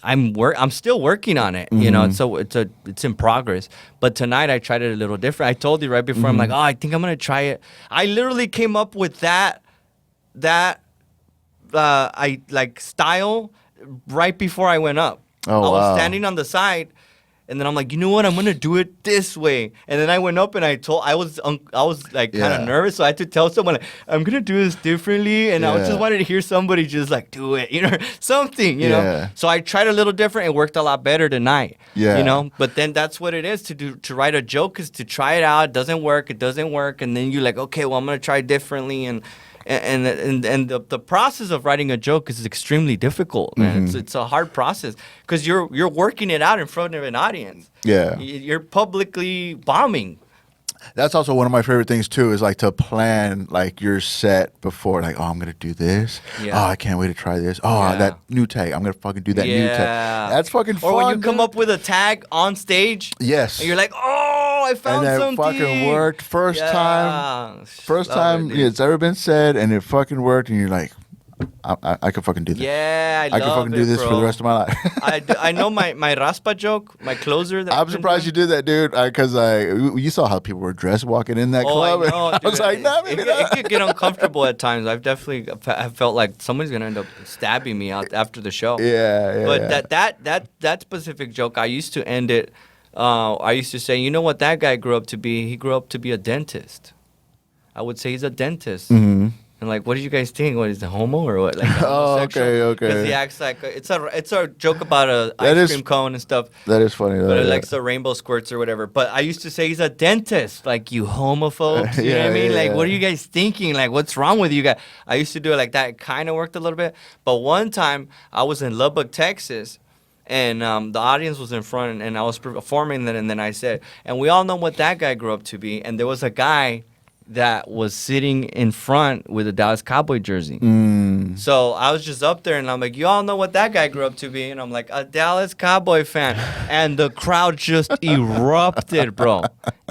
I'm still working on it. Mm-hmm. So it's in progress. But tonight I tried it a little different. I told you right before. I'm like, oh, I think I'm gonna try it. I literally came up with that I like style right before I went up. Oh, I was wow. standing on the side, and then I'm like, you know what? I'm gonna do it this way. And then I went up and I was like kind of Yeah. nervous, so I had to tell someone like, I'm gonna do this differently. And I Yeah. just wanted to hear somebody just like do it, something, Yeah. So I tried a little different. It worked a lot better tonight. Yeah. But then that's what it is to write a joke is to try it out. It doesn't work, and then you're like, okay, well I'm gonna try differently and the process of writing a joke is extremely difficult, man. Mm-hmm. It's a hard process because you're working it out in front of an audience. Yeah. You're publicly bombing. That's also one of my favorite things too, is like to plan like your set before, like, oh, I'm gonna do this. Yeah. Oh, I can't wait to try this. Oh, Yeah. that new tag. I'm gonna fucking do that new tag. That's fucking fun. Or when you come dude. up with a tag on stage, Yes. and you're like, oh, I found and that something. fucking worked first time. First Love time it, dude. it's ever been said, and it fucking worked, and you're like, I could fucking do this. Yeah, I could love fucking do it, this for bro. the rest of my life. I know my raspa joke, my closer. That I'm surprised you did that, dude, because you saw how people were dressed walking in that club. I know, I was dude. like, nah, maybe it not. could get uncomfortable at times. I've felt like somebody's gonna end up stabbing me out after the show. Yeah. But that specific joke, I used to end it. I used to say, you know what that guy grew up to be? He grew up to be a dentist. I would say he's a dentist. Mm-hmm. And like, what do you guys think? What is the homo or what? Like, Oh, okay. Because he acts like it's a joke about a That ice is- cream cone and stuff. That is funny. But it yeah. likes the rainbow squirts or whatever. But I used to say he's a dentist. Like, you homophobes. You know what I mean? Like, what are you guys thinking? Like, what's wrong with you guys? I used to do it like that. It kind of worked a little bit. But one time, I was in Lubbock, Texas. And the audience was in front. And I was performing that. And then I said, and we all know what that guy grew up to be. And there was a guy that was sitting in front with a Dallas Cowboy jersey. So I was just up there and I'm like, you all know what that guy grew up to be. And I'm like, a Dallas Cowboy fan. And the crowd just erupted, bro.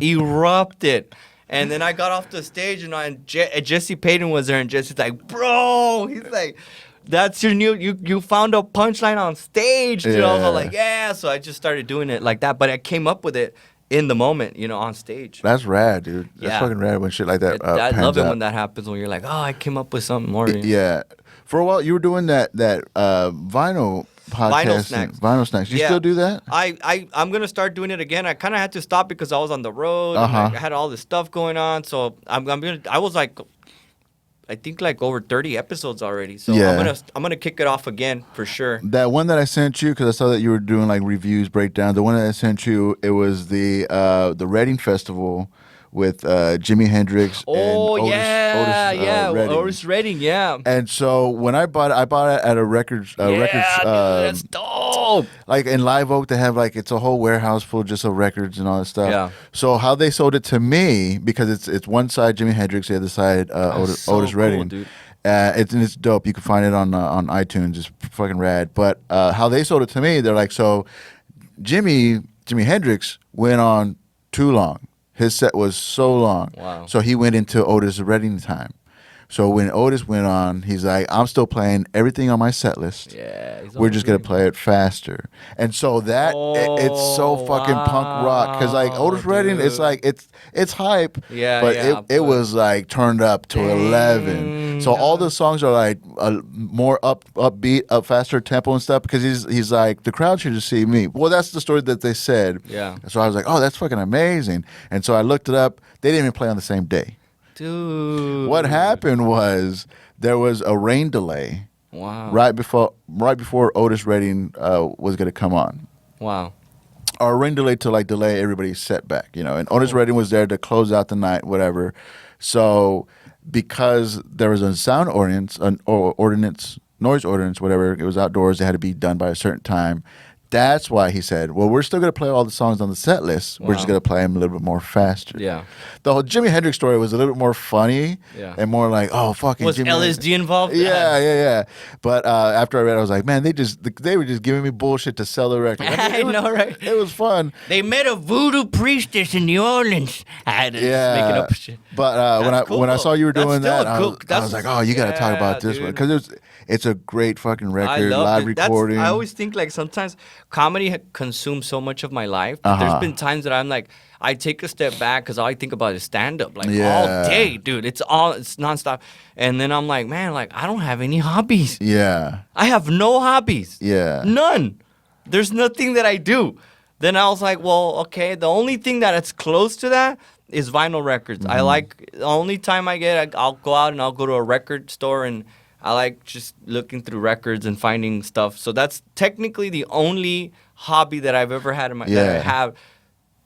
Erupted. And then I got off the stage, and Jesse Payton was there, and Jesse's like, bro, he's like, that's your new, you found a punchline on stage, dude. I was like, yeah. So I just started doing it like that, but I came up with it in the moment, on stage. That's rad, dude. That's fucking rad when shit like that I love it out. when that happens, when you're like, oh, I came up with something more. Yeah. For a while, you were doing that vinyl podcast. Vinyl snacks. You still do that? I'm gonna start doing it again. I kind of had to stop because I was on the road. And I had all this stuff going on. So I was like, I think like over 30 episodes already. So I'm gonna kick it off again for sure. That one that I sent you, because I saw that you were doing like reviews, breakdown. The one that I sent you, it was the Reading Festival with Jimi Hendrix and Otis Redding, yeah. And so when I bought it at a records that's dope. Like in Live Oak, they have like, it's a whole warehouse full just of records and all that stuff. Yeah. So how they sold it to me, because it's one side Jimi Hendrix, the other side Otis Redding. Dude. It's dope. You can find it on iTunes. It's fucking rad. But how they sold it to me, they're like, so Jimi Hendrix went on too long. His set was so long. Wow. So he went into Otis Redding time. So when Otis went on, he's like, I'm still playing everything on my set list. Yeah. We're just going to play it faster. And so that, it's so fucking punk rock. Because like Otis Redding, it's like, it's hype. Yeah, but it was like turned up to 11. So all the songs are like more upbeat, faster tempo and stuff. Because he's like, the crowd should just see me. Well, that's the story that they said. Yeah. So I was like, oh, that's fucking amazing. And so I looked it up. They didn't even play on the same day. Dude. What happened was there was a rain delay. Wow. Right before Otis Redding was going to come on. Wow. Or a rain delay to like delay everybody's setback, And Otis Redding was there to close out the night, whatever. So because there was a sound noise ordinance, whatever, it was outdoors, they had to be done by a certain time. That's why he said, well, we're still going to play all the songs on the set list. We're just going to play them a little bit more faster. Yeah. The whole Jimi Hendrix story was a little bit more funny and more like, oh, fucking Was Jimi LSD involved? Yeah. But after I read it, I was like, man, they were just giving me bullshit to sell the record. I know, right? It was fun. They met a voodoo priestess in New Orleans. I had to just make it up shit. But when I saw you were doing that, I was like, oh, you got to talk about this one. Because it's a great fucking record, live recording. I always think like sometimes comedy consumes so much of my life. There's been times that I'm like, I take a step back because all I think about is stand-up. Like all day, dude. It's nonstop. And then I'm like, man, like I don't have any hobbies. Yeah. I have no hobbies. Yeah. None. There's nothing that I do. Then I was like, well, okay, the only thing that it's close to that is vinyl records. I like, the only time I get, I'll go out and I'll go to a record store and I like just looking through records and finding stuff. So that's technically the only hobby that I've ever had that I have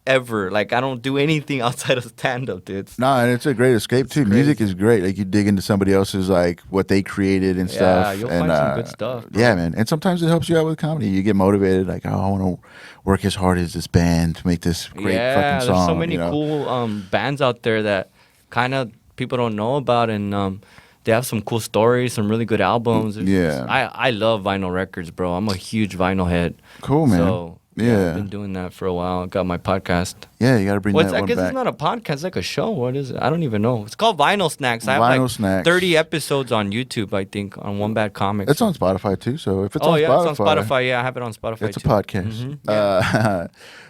ever. Like I don't do anything outside of stand-up, dude. No, and it's a great escape too. Music is great. Like you dig into somebody else's like what they created and stuff. Yeah, you'll find some good stuff. Bro. Yeah, man. And sometimes it helps you out with comedy. You get motivated, like, oh, I want to work as hard as this band to make this great fucking song. There's so many cool bands out there that kind of people don't know about, and they have some cool stories, some really good albums. I love vinyl records, bro. I'm a huge vinyl head. Cool, man. So, I've been doing that for a while. I got my podcast. Yeah, you got to bring that one back. I guess it's not a podcast, it's like a show. What is it? I don't even know. It's called Vinyl Snacks. I have Vinyl like Snacks. 30 episodes on YouTube, I think, on One Bad Comics. It's on Spotify, too. So if it's on Spotify. Oh, yeah, it's on Spotify. Yeah, I have it on Spotify, It's too. a podcast.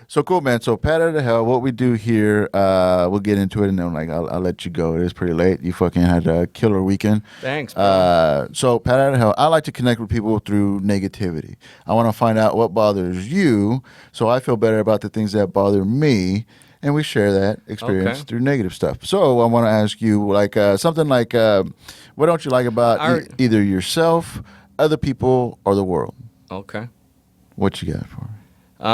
So cool, man. So Pat Out of Hell, what we do here, we'll get into it, and then I'll let you go. It is pretty late. You fucking had a killer weekend. Thanks, bro. So Pat Out of Hell, I like to connect with people through negativity. I want to find out what bothers you, so I feel better about the things that bother me, and we share that experience through negative stuff. So I want to ask you, like something like, what don't you like about either yourself, other people, or the world? Okay. What you got for me? You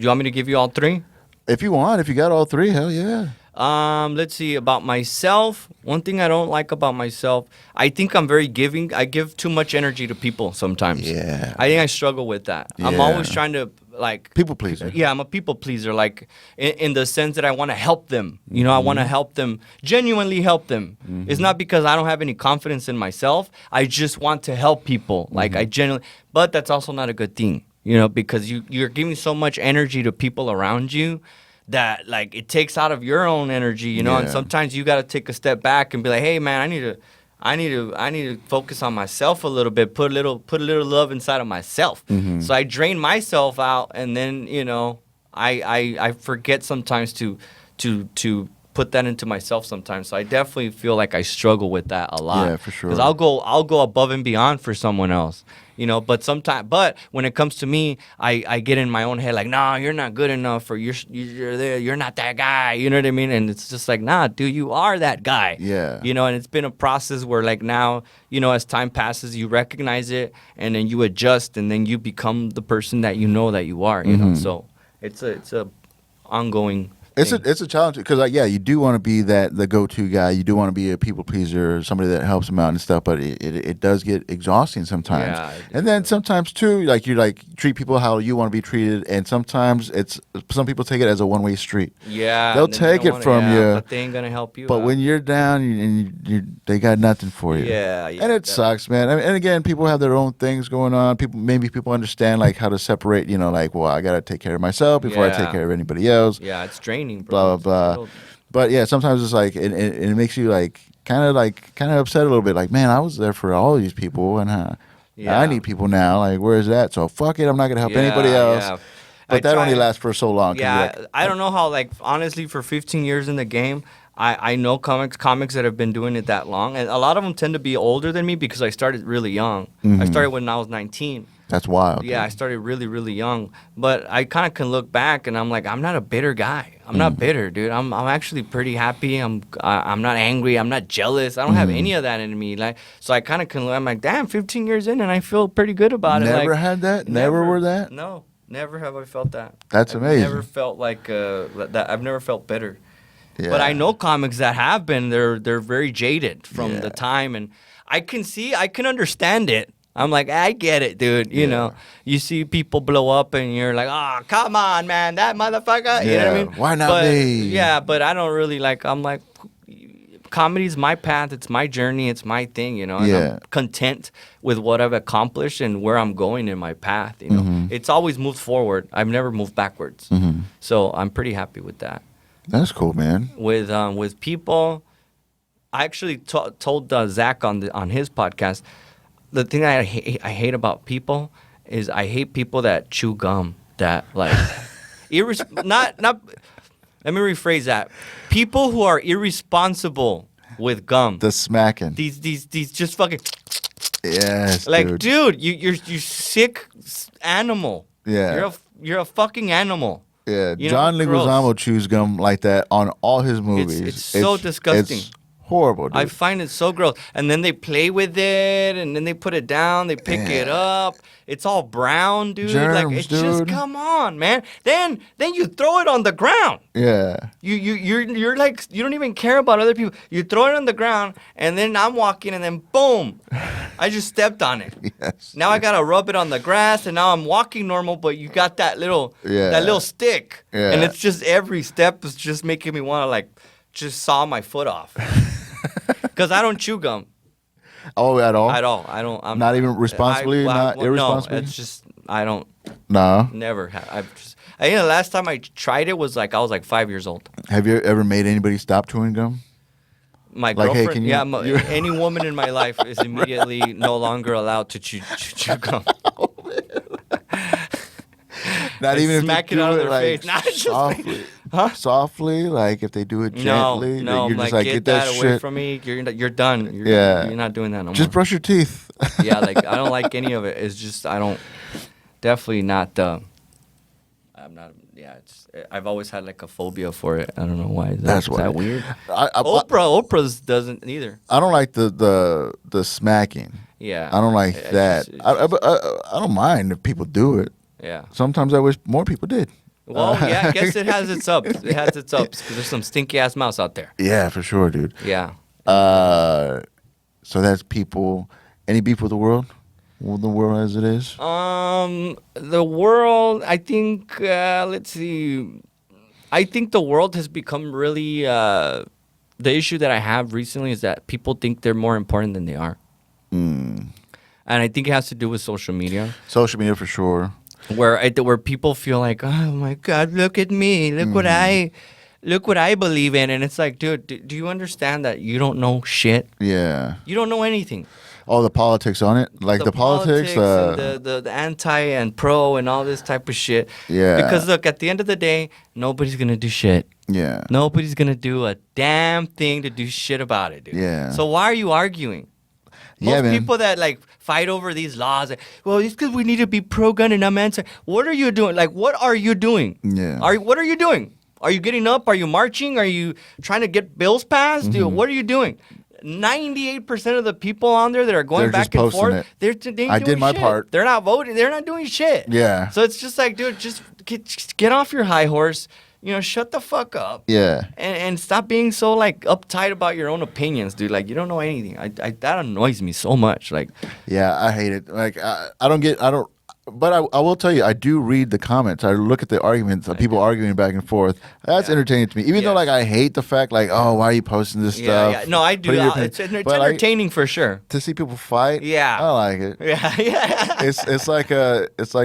want me to give you all three? If you want, if you got all three, hell yeah. Let's see, about myself. One thing I don't like about myself, I think I'm very giving. I give too much energy to people sometimes. Yeah. I think I struggle with that. Yeah. I'm always trying to like people pleaser. Yeah, I'm a people pleaser, like in the sense that I want to help them. You know, I want to help them, genuinely help them. It's not because I don't have any confidence in myself. I just want to help people. Like I genuinely, but that's also not a good thing. You know, because you're giving so much energy to people around you that like it takes out of your own energy, you know. And Yeah. sometimes you got to take a step back and be like, hey man, I need to focus on myself a little bit, put a little love inside of myself. Mm-hmm. So I drain myself out, and then you know I forget sometimes to put that into myself sometimes. So I definitely feel like I struggle with that a lot. Yeah, for sure. Because I'll go above and beyond for someone else, you know. But when it comes to me, I get in my own head like, nah, you're not good enough, or you're there, you're not that guy. You know what I mean? And it's just like, nah, dude, you are that guy. Yeah. You know, and it's been a process where like now, you know, as time passes, you recognize it, and then you adjust, and then you become the person that you know that you are. You know, so it's a ongoing. It's a challenge because you do want to be the go-to guy. You do want to be a people pleaser, somebody that helps them out and stuff. But it does get exhausting sometimes. Yeah, and then sometimes too, like you treat people how you want to be treated, and sometimes some people take it as a one-way street. Yeah, they'll and then take they it don't from you, but they ain't gonna help you. But out. when you're down they got nothing for you. Yeah, and it sucks, man. And again, people have their own things going on. Maybe people understand like how to separate. You know, like, well, I gotta take care of myself before I take care of anybody else. Yeah, it's draining, Blah bro. blah blah. But yeah, sometimes it's like it makes you like kind of upset a little bit. Like, man, I was there for all these people, and I need people now. Like, where is that? So fuck it, I'm not gonna help anybody else. Yeah. But that only lasts for so long. Yeah, I don't know how. Like, honestly, for 15 years in the game, I know comics that have been doing it that long, and a lot of them tend to be older than me because I started really young. I started when I was 19. That's wild. Yeah, I started really, really young. But I kind of can look back and I'm like, I'm not a bitter guy. I'm not bitter, dude. I'm actually pretty happy. I'm not angry. I'm not jealous. I don't have any of that in me. Like, so I kind of can look. I'm like, damn, 15 years in and I feel pretty good about it. Never Like, had that. Never were that. No, never have I felt that. That's I've amazing. Never felt like that. I've never felt bitter. Yeah. But I know comics that have been. They're very jaded from Yeah. the time, and I can understand it. I'm like, I get it, dude. You know, you see people blow up, and you're like, oh, come on, man, that motherfucker. You know what I mean? Why not but, me? Yeah, but I don't really like. I'm like, comedy's my path. It's my journey. It's my thing. You know, and I'm content with what I've accomplished and where I'm going in my path. You know, it's always moved forward. I've never moved backwards. So I'm pretty happy with that. That's cool, man. With people, I actually told Zach on his podcast. The thing I hate about people is I hate people that chew gum. That like, not. Let me rephrase that. People who are irresponsible with gum. The smacking. These just fucking. Yes, Like, dude, you're sick animal. Yeah. You're a fucking animal. Yeah, You know, John gross. Leguizamo chews gum like that on all his movies. It's so disgusting. It's horrible, dude. I find it so gross. And then they play with it, and then they put it down. They pick it up. It's all brown, dude. like Germs, it's just dude. come on, man. Then you throw it on the ground. Yeah. You're like you don't even care about other people. You throw it on the ground, and then I'm walking, and then boom, I just stepped on it. Yes. Now I gotta rub it on the grass, and now I'm walking normal. But you got that little stick, Yeah. and it's just every step is just making me want to like just saw my foot off. Because I don't chew gum Oh, at all? at all. I don't. I'm Not even responsibly? Not irresponsibly? No, it's just I don't. No. Never. I've just. I think the last time I tried it was like I was like 5 years old. Have you ever made anybody stop chewing gum? My Like, hey, girlfriend, can you- yeah, you- any woman in my life is immediately no longer allowed to chew gum. Not And even if smack they it do out of it their like face. Nah, it's just- softly. Huh? Softly, like if they do it gently. No, you're I'm just like, like, get that away shit. from me. You're done. Yeah. You're not doing that no Just more. brush your teeth. Yeah, like I don't like any of it. It's just I don't. Definitely not. I'm not. Yeah, I've always had like a phobia for it. I don't know why. That's is that why. weird? I Oprah's doesn't either. I don't like the smacking. Yeah. I don't like It's that. just- I don't mind if people do it. Yeah. Sometimes I wish more people did. Well, yeah, I guess it has its ups. It has its ups because there's some stinky ass mouse out there. Yeah, for sure, dude. Yeah. So that's people. Any beef with the world? With the world as it is? The world. I think. Let's see. I think the world has become really. The issue that I have recently is that people think they're more important than they are. And I think it has to do with social media. Social media for sure. where people feel like, oh my God, look at me, look what I believe in, and it's like, dude, do you understand that you don't know shit? Yeah. You don't know anything. All the politics on it, like the politics, and the anti and pro and all this type of shit. Yeah. Because look, at the end of the day, nobody's gonna do shit. Yeah. Nobody's gonna do a damn thing to do shit about it, dude. Yeah. So why are you arguing? Yeah, Most man. people that like fight over these laws, like, well, it's because we need to be pro-gun and I'm anti. What are you doing? Like, what are you doing? Yeah. What are you doing? Are you getting up? Are you marching? Are you trying to get bills passed? Dude, what are you doing? 98% of the people on there that are going They're back just and posting forth, it. they ain't I doing did my shit. part. They're not voting. They're not doing shit. Yeah. So it's just like, dude, just get off your high horse. Shut the fuck up. Yeah. And stop being so like uptight about your own opinions, dude. Like you don't know anything. That annoys me so much. Like, Yeah, I hate it. Like but I will tell you, I do read the comments. I look at the arguments of people arguing back and forth. That's entertaining to me. Even though like I hate the fact like, oh, why are you posting this stuff? Yeah. No, I do. Put your It's opinion. But, like, entertaining for sure. to see people fight. Yeah. I like it. Yeah. It's like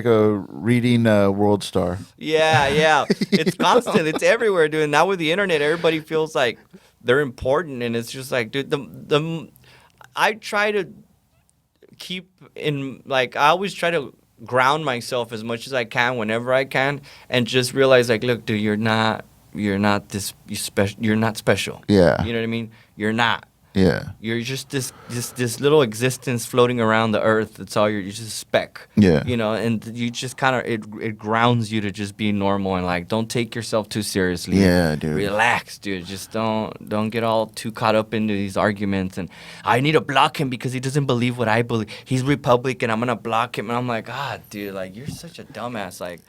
a reading World Star. Yeah. It's constant. It's everywhere, dude. Now with the internet, everybody feels like they're important, and it's just like, dude, I try to keep in like I always try to ground myself as much as I can whenever I can, and just realize like, look, dude, you're not special. Yeah. You know what I mean? You're not. Yeah. You're just this little existence floating around the earth. That's all you're just a speck. Yeah. And you just kind of it grounds you to just be normal and like don't take yourself too seriously. Yeah, dude. Relax, dude. Just don't get all too caught up into these arguments. And I need to block him because he doesn't believe what I believe. He's Republican. I'm gonna block him. And I'm like, God, dude, like you're such a dumbass. Like,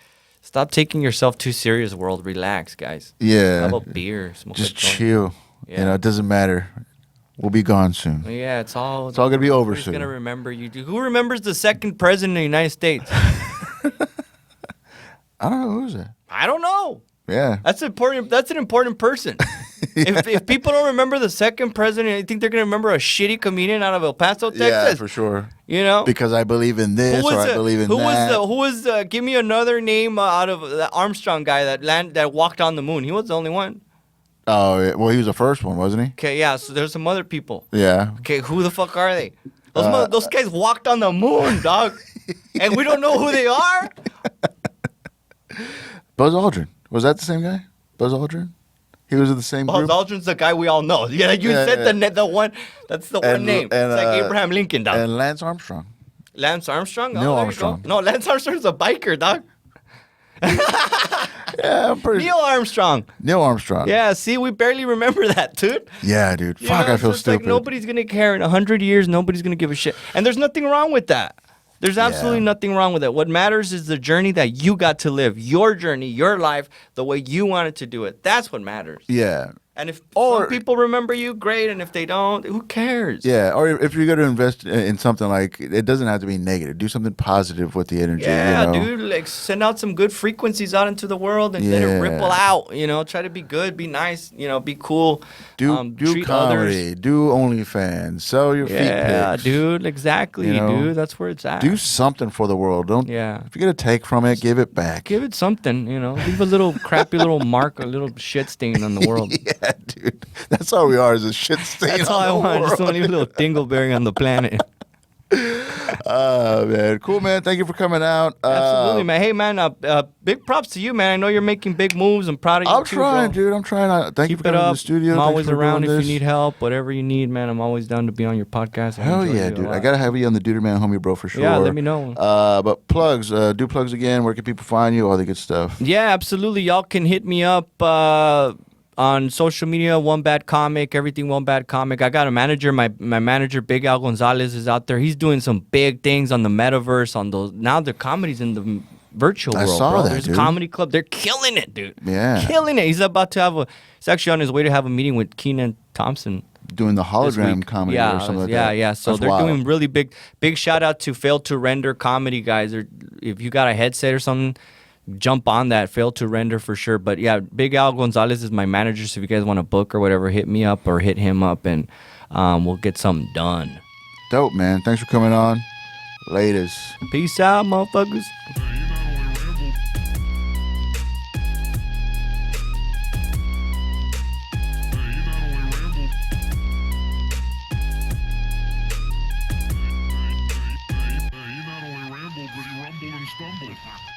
stop taking yourself too serious. World, relax, guys. Yeah. Have a beer. Smoke Just a joint. chill. Yeah. It doesn't matter. We'll be gone soon. Yeah, it's all gonna be over Who's soon. gonna remember you? Dude? Who remembers the second president of the United States? I don't know who's that. I don't know. Yeah. That's important. That's an important person. If people don't remember the second president, I think they're gonna remember a shitty comedian out of El Paso, Texas. Yeah, for sure. Because I believe in this or I believe in that. Who was the? Give me another name out of the Armstrong guy that walked on the moon. He was the only one. Oh, yeah. Well, he was the first one, wasn't he? Okay, yeah. So there's some other people. Yeah. Okay, who the fuck are they? Those guys walked on the moon, dog, and we don't know who they are. Buzz Aldrin. Was that the same guy? Buzz Aldrin? He was in the same group? Buzz Aldrin's the guy we all know. Yeah, you said the one. That's the one name. And, it's like Abraham Lincoln, dog. And Lance Armstrong. Lance Armstrong? Neil there you Armstrong. go. No, Lance Armstrong's a biker, dog. Yeah, I'm pretty Neil Armstrong. Neil Armstrong. Yeah, see, we barely remember that, dude. Yeah, dude. You Fuck, know, I feel it's stupid. like nobody's going to care. In 100 years, nobody's going to give a shit. And there's nothing wrong with that. There's absolutely nothing wrong with it. What matters is the journey that you got to live. Your journey, your life, the way you wanted to do it. That's what matters. Yeah. And if some people remember you, great. And if they don't, who cares? Yeah, or if you're going to invest in something, like, it doesn't have to be negative. Do something positive with the energy. Yeah, you know? dude. Like, send out some good frequencies out into the world and let it ripple out. Try to be good, be nice, be cool. Do treat comedy. others. Do OnlyFans. Sell your feet pics. Yeah, dude. Exactly, dude. That's where it's at. Do something for the world. Don't. Yeah. If you're going to take from it, give it back. Give it something, Leave a little crappy little mark, a little shit stain on the world. Yeah, dude. That's all we are, is a shit stain. That's all I want. I just want to leave a little dingleberry on the planet. Man. Cool, man. Thank you for coming out. Absolutely, man. Hey, man, big props to you, man. I know you're making big moves. I'm proud of you, I'm too, trying, bro. dude. I'm trying. Thank you for coming to the studio. I'm Thanks always for around doing if this. you need help. Whatever you need, man. I'm always down to be on your podcast. I Hell enjoy yeah, you a dude. lot. I got to have you on the Duder Man Homie Bro for sure. Yeah, let me know. But plugs. Do plugs again. Where can people find you? All the good stuff. Yeah, absolutely. Y'all can hit me up on social media, One Bad Comic, everything One Bad Comic. I got a manager. My manager, Big Al Gonzalez, is out there. He's doing some big things on the metaverse, on those. Now the comedy's in the virtual world, I saw bro. that, There's dude. a comedy club. They're killing it, dude. Yeah. Killing it. He's about to have he's actually on his way to have a meeting with Keenan Thompson. Doing the this hologram week. comedy or something like that. Yeah. So That's they're wild. doing really big shout out to Fail to Render comedy guys. If you got a headset or something, jump on that. Fail to Render for sure. But yeah, Big Al Gonzalez is my manager. So if you guys want to book or whatever, hit me up or hit him up, and we'll get something done. Dope, man. Thanks for coming on. Latest. Peace out, motherfuckers. Hey, you know and stumble.